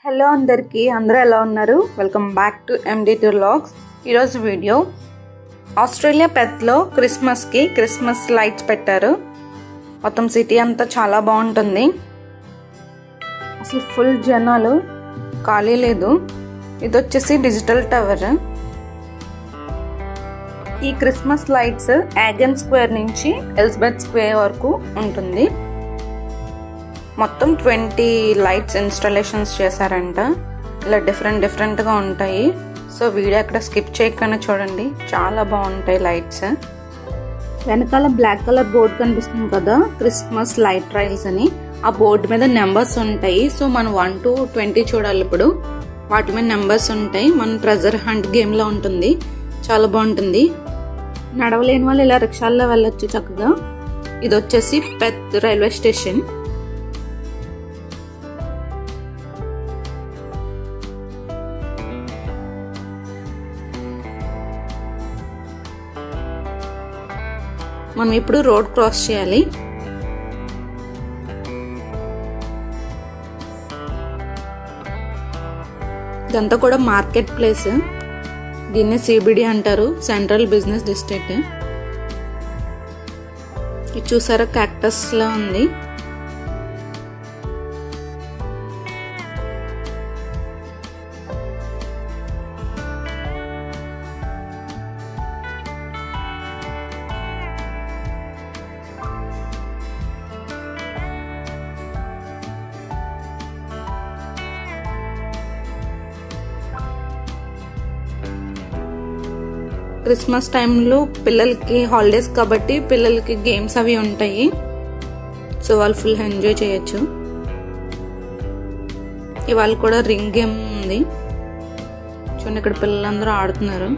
Hello అందరికీ, అందరూ ఎలా ఉన్నారు? Welcome back to MD2 Vlogs. ఈరోజు వీడియో ఆస్ట్రేలియా పెత్లో క్రిస్మస్ లైట్స్ పెట్టారు. మొత్తం సిటీ అంతా చాలా బాగుంటుంది. అసలు ఫుల్ జనాలు, ఖాళీ లేదు. ఇది వచ్చేసి డిజిటల్ టవర్. ఈ క్రిస్మస్ లైట్స్ యాగన్ స్క్వేర్ నుంచి ఎలిజబెత్ స్క్వేర్ వరకు ఉంటుంది. మొత్తం 20 లైట్స్ ఇన్స్టాలేషన్స్ చేశారంట. ఇలా డిఫరెంట్గా ఉంటాయి. సో వీడియో అక్కడ స్కిప్ చేయకుండా చూడండి, చాలా బాగుంటాయి లైట్స్. వెనకాల బ్లాక్ కలర్ బోర్డు కనిపిస్తుంది కదా, క్రిస్మస్ లైట్ ట్రయల్స్ అని. ఆ బోర్డు మీద నెంబర్స్ ఉంటాయి. సో మనం 1 to 20 చూడాలి. ఇప్పుడు వాటి మీద నెంబర్స్ ఉంటాయి. మన ట్రెజర్ హంట్ గేమ్ లో ఉంటుంది. చాలా బాగుంటుంది. నడవలేని వాళ్ళు ఇలా రిక్షాల్లో వెళ్ళొచ్చు చక్కగా. ఇది వచ్చేసి పెత్ రైల్వే స్టేషన్. మనం ఇప్పుడు రోడ్ క్రాస్ చేయాలి. ఇదంతా కూడా మార్కెట్ ప్లేస్. దీన్ని CBD అంటారు, సెంట్రల్ బిజినెస్ డిస్ట్రిక్ట్. ఇది చూసారా, క్యాక్టస్ లా ఉంది. క్రిస్మస్ టైంలో పిల్లలకి హాలిడేస్ కాబట్టి పిల్లలకి గేమ్స్ అవి ఉంటాయి. సో వాళ్ళు ఫుల్ ఎంజాయ్ చేయొచ్చు. ఇవాళ కూడా రింగ్ గేమ్ ఉంది. చూడండి, ఇక్కడ పిల్లలందరూ ఆడుతున్నారు.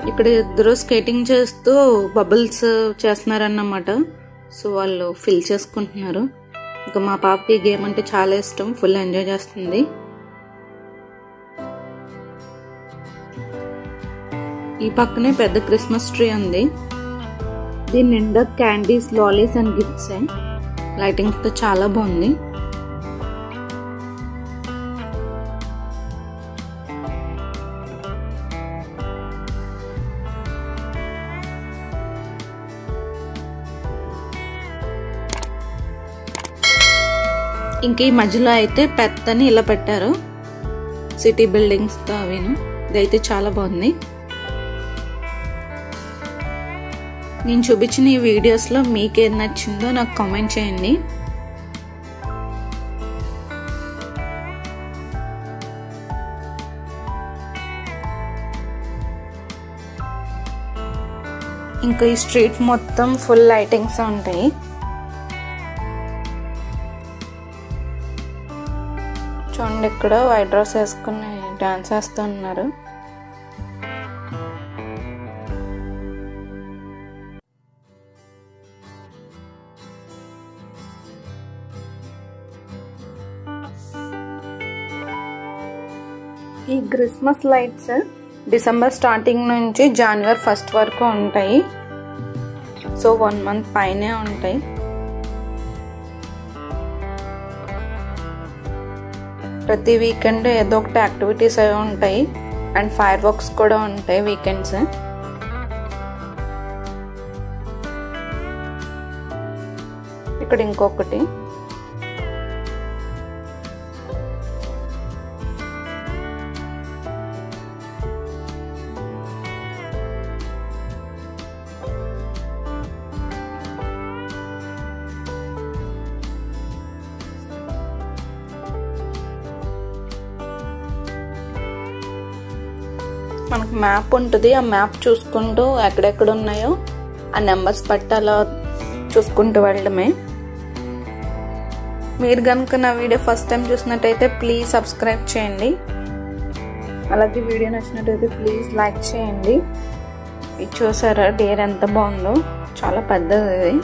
ఇక్కడ ఇద్దరు స్కేటింగ్ చేస్తూ బబుల్స్ చేస్తున్నారన్నమాట. సో వాళ్ళు ఫిల్ చేసుకుంటున్నారు. ఇక మా పాపకి గేమ్ అంటే చాలా ఇష్టం, ఫుల్ ఎంజాయ్ చేస్తుంది. ఈ పక్కనే పెద్ద క్రిస్మస్ ట్రీ ఉంది. దీని నిండా క్యాండీస్, లాలీస్ అండ్ గిఫ్ట్స్. లైటింగ్స్ తో చాలా బాగుంది. ఇంకా ఈ మధ్యలో అయితే పెద్దని ఇలా పెట్టారు, సిటీ బిల్డింగ్స్ తో అవిను. ఇదైతే చాలా బాగుంది. నేను చూపించిన ఈ వీడియోస్ లో మీకు ఏది నచ్చిందో నాకు కామెంట్ చేయండి. ఇంకా ఈ స్ట్రీట్ మొత్తం ఫుల్ లైటింగ్స్ ఉంటాయి. చూడండి, ఇక్కడ వైట్ డ్రెస్ వేసుకుని డాన్స్ వేస్తూ ఉన్నారు. ఈ క్రిస్మస్ లైట్స్ డిసెంబర్ స్టార్టింగ్ నుంచి జనవరి 1st వరకు ఉంటాయి. సో 1 month పైనే ఉంటాయి. ప్రతి వీకెండ్ ఏదో ఒకటి యాక్టివిటీస్ అవి ఉంటాయి. అండ్ ఫైర్ వర్క్స్ కూడా ఉంటాయి వీకెండ్స్. ఇక్కడ ఇంకొకటి. మనకు మ్యాప్ ఉంటుంది. ఆ మ్యాప్ చూసుకుంటూ ఎక్కడెక్కడ ఉన్నాయో ఆ నెంబర్స్ బట్టి అలా చూసుకుంటూ వెళ్ళడమే. మీరు కనుక నా వీడియో ఫస్ట్ టైం చూసినట్టయితే ప్లీజ్ సబ్స్క్రైబ్ చేయండి. అలాగే వీడియో నచ్చినట్టయితే ప్లీజ్ లైక్ చేయండి. ఇది చూసారా, డేర్ ఎంత బాగుందో, చాలా పెద్దది ఇది.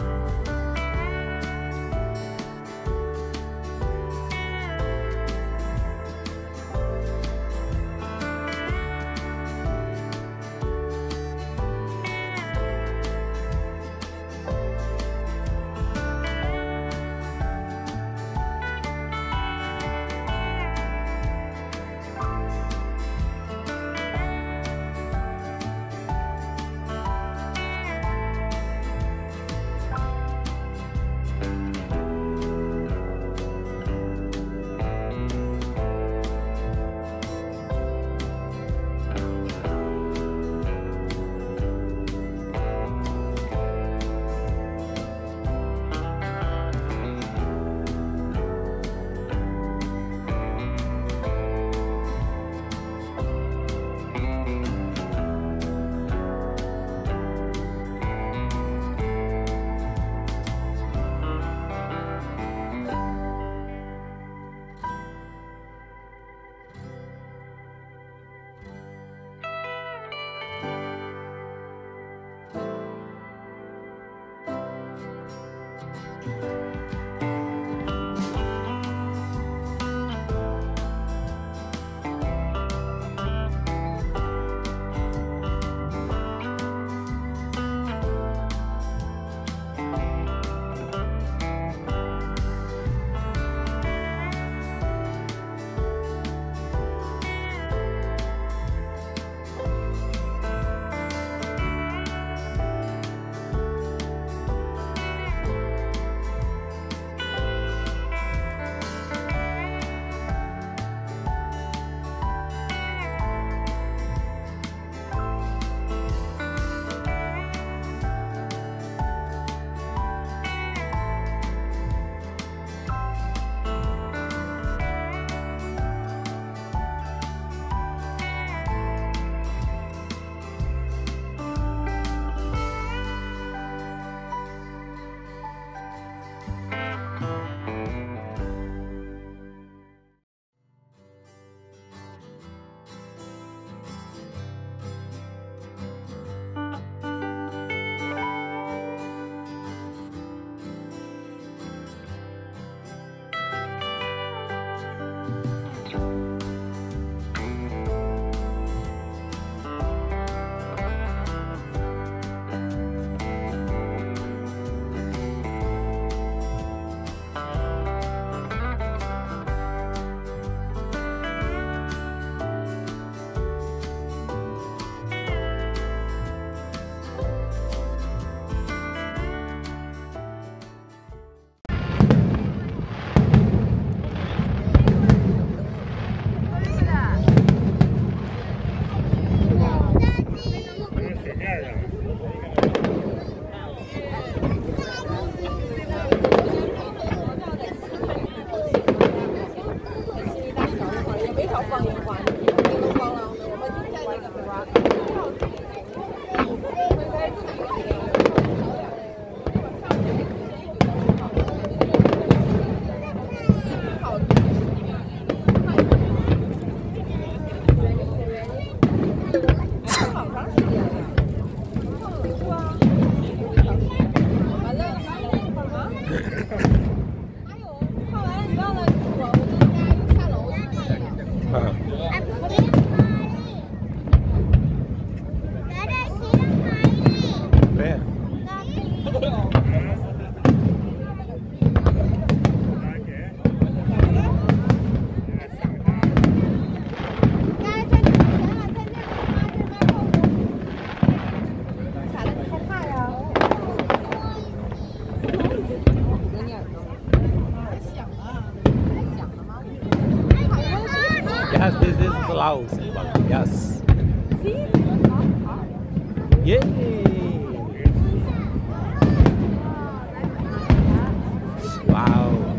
Where? Yes, this is Laos. Yes. Yay! Wow.